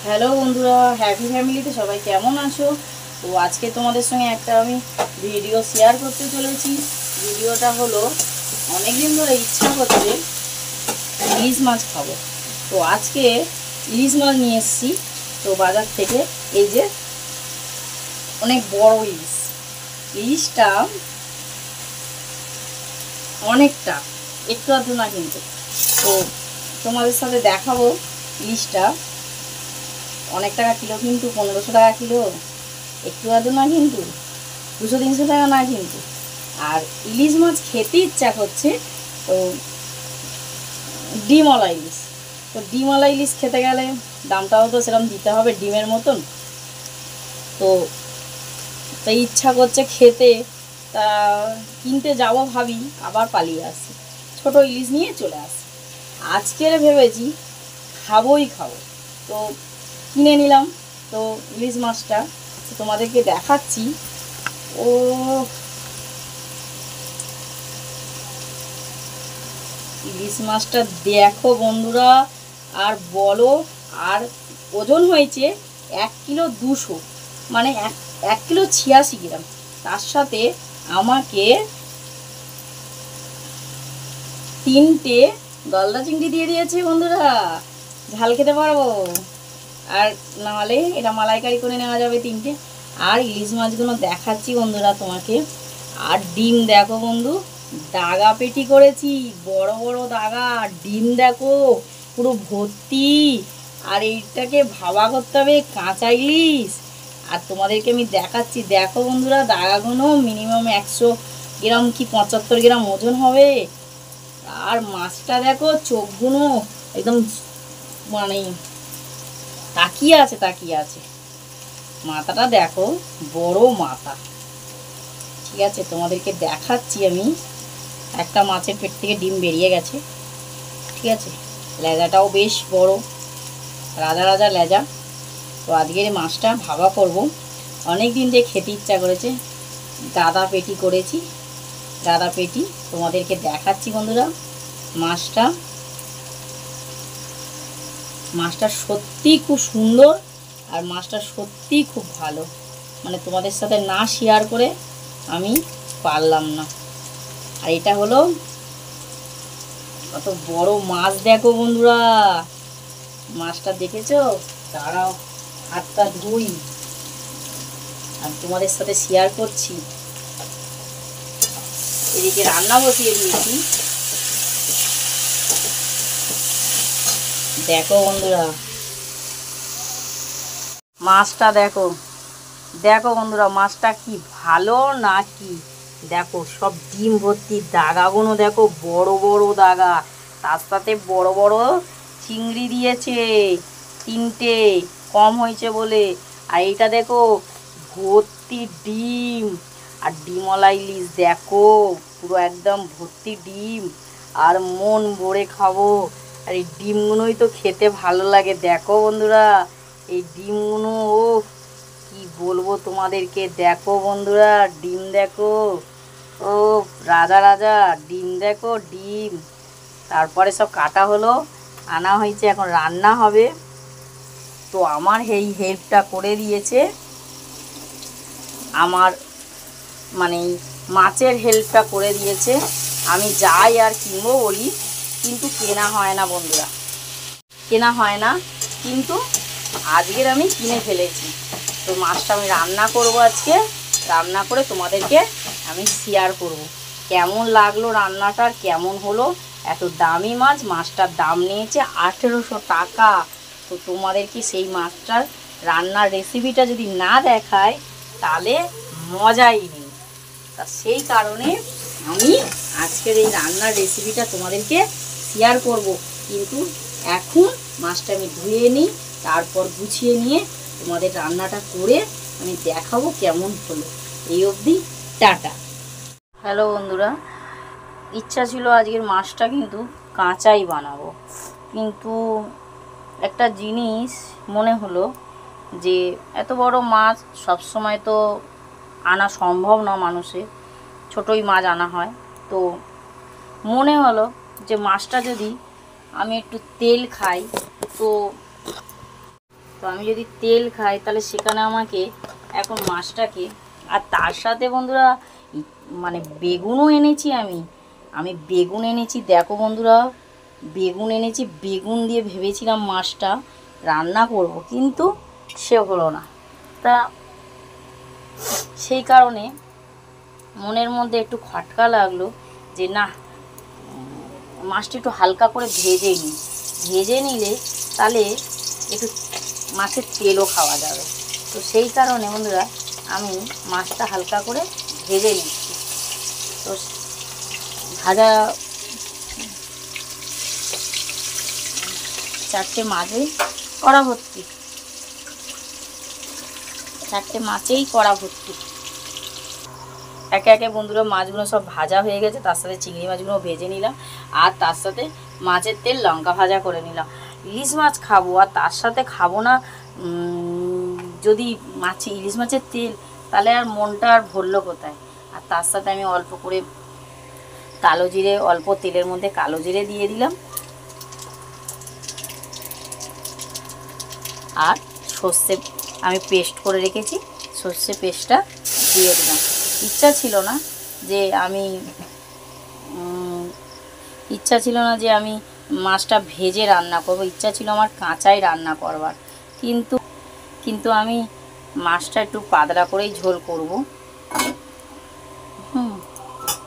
Hello বন্ধুরা, happy ফ্যামিলিতে সবাই কেমন আছো? তো আজকে তোমাদের সঙ্গে একটা আমি ভিডিও শেয়ার করতে চলেছি। ভিডিওটা হলো অনেকদিন ধরে ইচ্ছা করছে ইলিশ মাছ খাবো। তো আজকে ইলিশ মাছ নিয়ে এসেছি তো বাজার থেকে। এই যে অনেক বড় ইলিশটা অনেকটা, একটু আধটু না কিন্তু। তো তোমাদের সাথে দেখাবো ইলিশটা অনেক টাকা কিলো, কিন্তু 1500 টাকা কিলো, একটু আধটু না কিন্তু, 200-300 টাকা না কিন্তু। আর ইলিশ মাছ খেতে ইচ্ছা করছে, তো ডিমওয়ালা ইলিশ। তো ডিমওয়ালা ইলিশ খেতে গেলে দামটাও তো সেরকম দিতে হবে ডিমের মতন। তো তাই ইচ্ছা করছে খেতে, তা কিনতে যাবো ভাবি, আবার পালিয়ে আসি, ছোটো ইলিশ নিয়ে চলে আসি। আজকের ভেবেছি খাবোই খাবো, তো কিনে নিলাম। তো ইলিশ মাছটা তোমাদেরকে দেখাচ্ছি। ও ইলিশ মাছটা দেখো বন্ধুরা, আর বলো। আর ওজন হয়েছে 1 কিলো 200, মানে 1 কিলো 86 গ্রাম। তার সাথে আমাকে 3টে গলদা চিংড়ি দিয়ে দিয়েছে বন্ধুরা, ঝাল খেতে পারবো। আর নাহলে এটা মালাইকারি করে নেওয়া যাবে 3টে। আর ইলিশ মাছগুলো দেখাচ্ছি বন্ধুরা তোমাকে। আর ডিম দেখো বন্ধু, দাগা পেটি করেছি, বড় বড় দাগা। ডিম দেখো পুরো ভর্তি। আর এইটাকে ভাবা করতে হবে কাঁচা ইলিশ। আর তোমাদেরকে আমি দেখাচ্ছি, দেখো বন্ধুরা, দাগাগুলো মিনিমাম 100 গ্রাম কি 75 গ্রাম ওজন হবে। আর মাছটা দেখো, চোখগুলো একদম মানে তাকিয়ে আছে। মাথাটা দেখো, বড় মাথা। ঠিক আছে, তোমাদেরকে দেখাচ্ছি আমি। একটা মাছের পেট থেকে ডিম বেরিয়ে গেছে। ঠিক আছে, লেজাটাও বেশ বড়, রাজা রাজা লেজা। তো আজকের মাছটা ভাবা করব। অনেক দিন থেকে খেতে ইচ্ছা করেছে, গাদা পেটি করেছি। গাদা পেটি তোমাদেরকে দেখাচ্ছি বন্ধুরা। মাছটা সত্যি খুব সুন্দর, আর মাছটা সত্যি খুব ভালো। মানে তোমাদের সাথে না শেয়ার করে আমি পারলাম না। আর এটা হলো কত বড় মাছ দেখো বন্ধুরা। মাছটা দেখেছো? দাঁড়াও, হাতটা ধুই আর তোমাদের সাথে শেয়ার করছি। এদিকে রান্না বসিয়ে দিয়েছি। দেখো বন্ধুরা, মাছটা দেখো বন্ধুরা, মাছটা কি ভালো না কি। দেখো সব ডিম ভর্তি, দাগাগুলো দেখো বড় বড় দাগা। তার সাথে বড় বড় চিংড়ি দিয়েছে 3টে, কম হয়েছে বলে। আর এইটা দেখো ভর্তি ডিম। আর ডিমওয়ালা ইলিশ দেখো, পুরো একদম ভর্তি ডিম। আর মন ভরে খাবো। আর এই ডিমগুলোই তো খেতে ভালো লাগে। দেখো বন্ধুরা, এই ডিমগুলো ও কি বলবো তোমাদেরকে। দেখো বন্ধুরা, ডিম দেখো, ও রাজা রাজা ডিম দেখো, ডিম। তারপরে সব কাটা হলো, আনা হয়েছে, এখন রান্না হবে। তো আমার এই হেল্পটা করে দিয়েছে, আমার মানে মাছের হেল্পটা করে দিয়েছে। আমি যাই আর কিনবো বলি, কিন্তু কেনা হয় না বন্ধুরা, কেনা হয় না। কিন্তু আজকের আমি কিনে ফেলেছি। তো মাছটা আমি রান্না করব আজকে। রান্না করে তোমাদেরকে আমি শেয়ার করব কেমন লাগলো রান্নাটা, আর কেমন হলো। এত দামি মাছ, মাছটার দাম নিয়েছে 1800 টাকা। তো তোমাদেরকে সেই মাছটার রান্নার রেসিপিটা যদি না দেখায় তাহলে মজাই নেই। তা সেই কারণে আমি আজকের এই রান্নার রেসিপিটা তোমাদেরকে শেয়ার করব। কিন্তু এখন মাছটা আমি ধুয়ে নিই, তারপর গুছিয়ে নিয়ে তোমাদের রান্নাটা করে আমি দেখাবো কেমন হলো। এই অবধি টাটা। হ্যালো বন্ধুরা, ইচ্ছা ছিল আজকের মাছটা কিন্তু কাঁচাই বানাবো, কিন্তু একটা জিনিস মনে হলো যে এত বড় মাছ সব সময় তো আনা সম্ভব না মানুষের, ছোটোই মাছ আনা হয়। তো মনে হলো যে মাছটা যদি আমি একটু তেল খাই, তো তো আমি যদি তেল খাই তাহলে সেখানে আমাকে এখন মাছটাকে, আর তার সাথে বন্ধুরা মানে বেগুনও এনেছি আমি বেগুন এনেছি। দেখো বন্ধুরা, বেগুন এনেছি, বেগুন দিয়ে ভেবেছিলাম মাছটা রান্না করব, কিন্তু সে হলো না। তা সেই কারণে মনের মধ্যে একটু খটকা লাগলো যে না, মাছটা একটু হালকা করে ভেজে নিলে তাহলে একটু মাছের তেলও খাওয়া যাবে। তো সেই কারণে বন্ধুরা আমি মাছটা হালকা করে ভেজে নিচ্ছি। তো ভাজা 4টে মাছে কড়া ভর্তি, 4টে মাছেই কড়া ভর্তি। একে একে বন্ধুরা মাছগুলো সব ভাজা হয়ে গেছে, তার সাথে চিংড়ি মাছগুলো ভেজে নিলাম, আর তার সাথে মাছের তেল লঙ্কা ভাজা করে নিলাম। ইলিশ মাছ খাবো আর তার সাথে খাবো না যদি ইলিশ মাছের তেল, তাহলে আর মনটা আর ভরলো কোথায়। আর তার সাথে আমি অল্প করে কালো জিরে, অল্প তেলের মধ্যে কালো জিরে দিয়ে দিলাম, আর সর্ষে আমি পেস্ট করে রেখেছি, সর্ষে পেস্টটা দিয়ে দিলাম। ইচ্ছা ছিল না যে আমি মাছটা ভেজে রান্না করব, ইচ্ছা ছিল আমার কাঁচাই রান্না করবার, কিন্তু আমি মাছটা একটু পাতলা করেই ঝোল করব।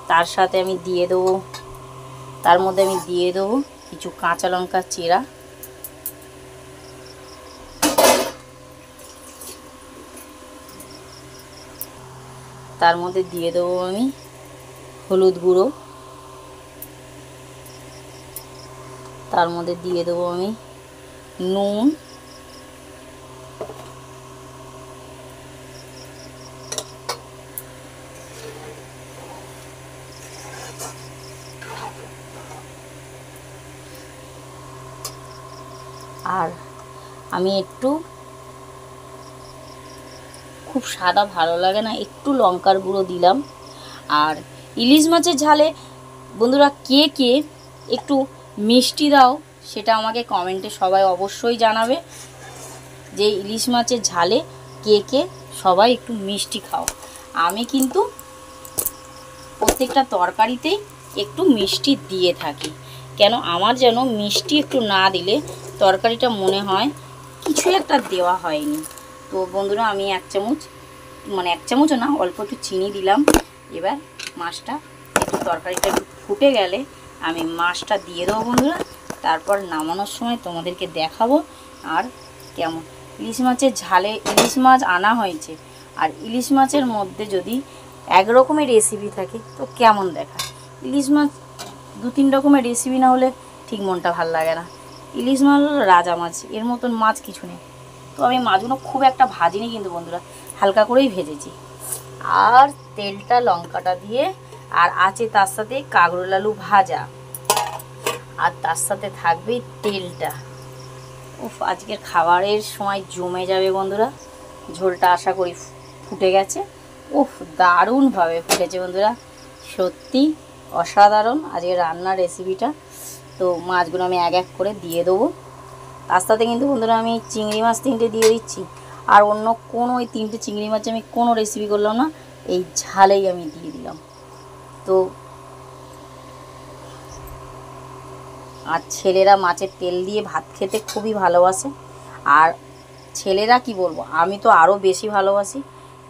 তার সাথে আমি দিয়ে দেবো, তার মধ্যে আমি দিয়ে দেবো কিছু কাঁচা লঙ্কা চেরা, তার মধ্যে দিয়ে দেবো আমি হলুদ গুঁড়ো, তার মধ্যে দিয়ে দেবো আমি নুন, আর আমি একটু, খুব সাদা ভালো লাগে না, একটু লঙ্কার গুঁড়ো দিলাম। আর ইলিশ মাছের ঝালে বন্ধুরা কে কে একটু মিষ্টি দাও সেটা আমাকে কমেন্টে সবাই অবশ্যই জানাবে, যে ইলিশ মাছের ঝালে কে কে সবাই একটু মিষ্টি খাও। আমি কিন্তু প্রত্যেকটা তরকারিতেই একটু মিষ্টি দিয়ে থাকি, কেন আমার যেন মিষ্টি একটু না দিলে তরকারিটা মনে হয় কিছু একটা দেওয়া হয়নি। তো বন্ধুরা আমি 1 চামচ, মানে 1 চামচও না, অল্প একটু চিনি দিলাম। এবার মাছটা একটু, তরকারিটা একটু ফুটে গেলে আমি মাছটা দিয়ে দেবো বন্ধুরা। তারপর নামানোর সময় তোমাদেরকে দেখাবো আর কেমন। ইলিশ মাছের ঝালে ইলিশ মাছ আনা হয়েছে, আর ইলিশ মাছের মধ্যে যদি 1 রকমের রেসিপি থাকে তো কেমন দেখায়। ইলিশ মাছ 2-3 রকমের রেসিপি না হলে ঠিক মনটা ভাল লাগে না। ইলিশ মাছ হলো রাজা মাছ, এর মতন মাছ কিছু নেই। তো আমি মাছগুলো খুব একটা ভাজিনি কিন্তু বন্ধুরা, হালকা করেই ভেজেছি। আর তেলটা লঙ্কাটা দিয়ে, আর আছে তার সাথে কাঁকরোল আলু ভাজা, আর তার সাথে থাকবে তেলটা। উফ, আজকের খাবারের সময় জমে যাবে বন্ধুরা। ঝোলটা আশা করি ফুটে গেছে। উফ, দারুণভাবে ফুটেছে বন্ধুরা, সত্যি অসাধারণ আজকের রান্নার রেসিপিটা। তো মাছগুলো আমি এক এক করে দিয়ে দেবো। তার সাথে কিন্তু বন্ধুরা আমি চিংড়ি মাছ 3টে দিয়ে দিচ্ছি, আর অন্য কোনো ওই 3টে চিংড়ি মাছ আমি কোনো রেসিপি করলাম না, এই ঝালেই আমি দিয়ে দিলাম। তো আর ছেলেরা মাছের তেল দিয়ে ভাত খেতে খুবই ভালোবাসে, আর ছেলেরা কি বলবো, আমি তো আরও বেশি ভালোবাসি।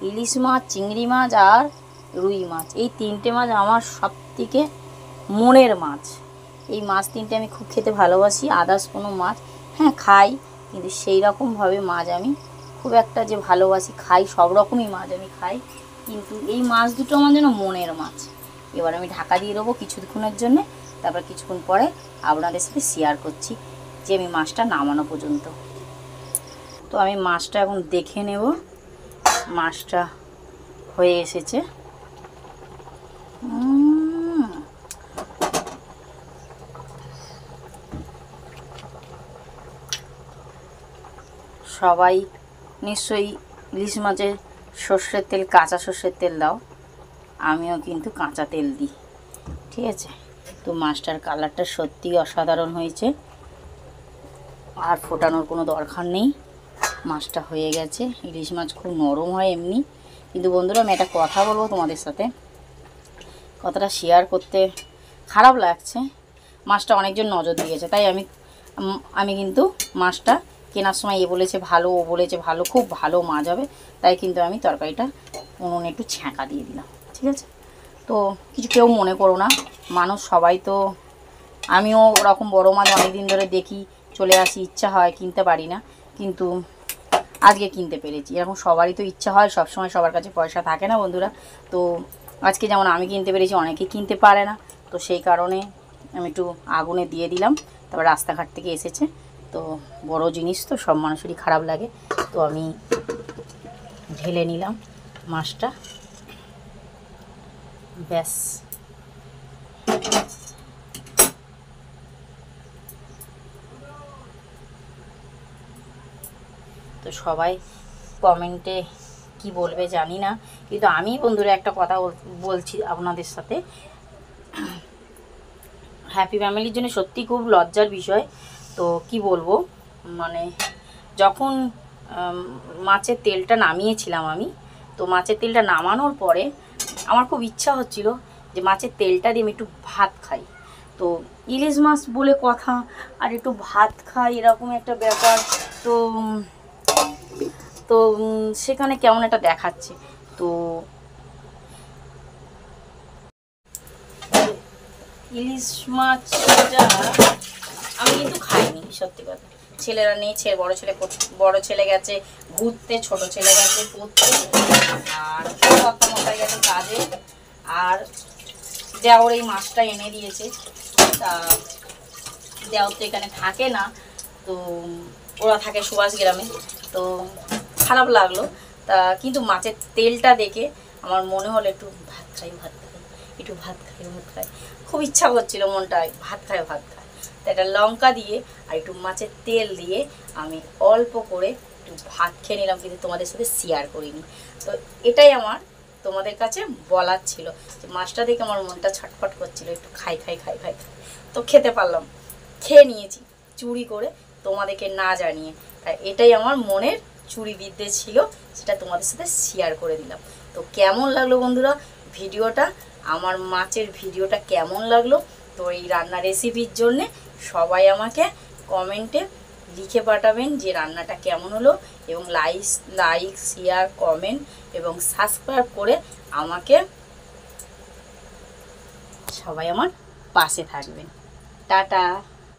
ইলিশ মাছ, চিংড়ি মাছ আর রুই মাছ, এই 3টে মাছ আমার সবথেকে মনের মাছ। এই মাছ 3টে আমি খুব খেতে ভালোবাসি। আদার্স কোনো মাছ হ্যাঁ খাই, কিন্তু সেই রকমভাবে মাছ আমি খুব একটা যে ভালোবাসি, খাই সব রকমই মাছ আমি খাই, কিন্তু এই মাছ দুটো আমার যেন মনের মাছ। এবার আমি ঢাকা দিয়ে দেবো কিছুক্ষণের জন্যে, তারপর কিছুক্ষণ পরে আপনাদের সাথে শেয়ার করছি যে আমি মাছটা নামানো পর্যন্ত। তো আমি মাছটা এখন দেখে নেব, মাছটা হয়ে এসেছে। সবাই নিশ্চয়ই ইলিশ মাছে সর্ষের তেল, কাঁচা সর্ষের তেল দাও, আমিও কিন্তু কাঁচা তেল দিই, ঠিক আছে। তো মাছটার কালারটা সত্যিই অসাধারণ হয়েছে, আর ফোটানোর কোনো দরকার নেই। মাছটা হয়ে গেছে। ইলিশ মাছ খুব নরম হয় এমনি, কিন্তু বন্ধুরা আমি একটা কথা বলবো তোমাদের সাথে, কথাটা শেয়ার করতে খারাপ লাগছে। মাছটা অনেকজন নজর দিয়েছে, তাই আমি কিন্তু মাছটা কেনার সময় বলেছে ভালো, ও বলেছে ভালো, খুব ভালো মাছ হবে, তাই কিন্তু আমি তরকারিটা উনুনে একটু ছ্যাঁকা দিয়ে দিলাম, ঠিক আছে? তো কিছু কেউ মনে করো না, মানুষ সবাই তো, আমিও ওরকম বড় মাছ অনেক দিন ধরে দেখি, চলে আসি, ইচ্ছা হয়, কিনতে পারি না, কিন্তু আজকে কিনতে পেরেছি। এরকম সবারই তো ইচ্ছা হয়, সবসময় সবার কাছে পয়সা থাকে না বন্ধুরা। তো আজকে যেমন আমি কিনতে পেরেছি, অনেকে কিনতে পারে না, তো সেই কারণে আমি একটু আগুনে দিয়ে দিলাম। তারপর রাস্তাঘাট থেকে এসেছে, তো বড় জিনিস তো সব মানুষেরই খারাপ লাগে, তো আমি ঢেলে নিলাম মাছটা, ব্যাস। তো সবাই কমেন্টে কি বলবে জানি না, কিন্তু আমি বন্ধুরা একটা কথা বলছি আপনাদের সাথে, হ্যাপি ফ্যামিলির জন্য সত্যি খুব লজ্জার বিষয়। তো কি বলবো, মানে যখন মাছের তেলটা নামিয়েছিলাম আমি, তো মাছের তেলটা নামানোর পরে আমার খুব ইচ্ছা হচ্ছিল যে মাছের তেলটা দিয়ে আমি একটু ভাত খাই। তো ইলিশ মাছ বলে কথা, আর একটু ভাত খাই, এরকম একটা ব্যাপার। তো তো সেখানে কেমন একটা দেখাচ্ছে। তো ইলিশ মাছটা আমি কিন্তু খাইনি, সত্যি কথা। ছেলেরা নেই, বড় ছেলে গেছে ঘুরতে, ছোট ছেলে গেছে পড়তে, আর মশাই গেছে কাজে, আর দেওর এই মাছটা এনে দিয়েছে। তা দেওর তো এখানে থাকে না, তো ওরা থাকে সুভাষ গ্রামে। তো খারাপ লাগলো, তা কিন্তু মাছের তেলটা দেখে আমার মনে হলো একটু ভাত খাই, একটু ভাত খাই, খুব ইচ্ছা করছিল মনটায়, ভাত খাই। তা একটা লঙ্কা দিয়ে আর একটু মাছের তেল দিয়ে আমি অল্প করে একটু ভাত খেয়ে নিলাম, কিন্তু তোমাদের সাথে শেয়ার করিনি। তো এটাই আমার তোমাদের কাছে বলার ছিল, যে মাছটা দেখে আমার মনটা ছটফট করছিল, একটু খাই। তো খেতে পারলাম, খেয়ে নিয়েছি চুরি করে, তোমাদেরকে না জানিয়ে। তাই এটাই আমার মনের চুরি বিদ্যে ছিল, সেটা তোমাদের সাথে শেয়ার করে দিলাম। তো কেমন লাগলো বন্ধুরা ভিডিওটা, আমার মাছের ভিডিওটা কেমন লাগলো? তো এই রান্না রেসিপির জন্যে সবাই আমাকে কমেন্টে লিখে পাঠাবেন যে রান্নাটা কেমন হলো, এবং লাইক শেয়ার কমেন্ট এবং সাবস্ক্রাইব করে আমাকে সবাই আমার পাশে থাকবেন। টাটা।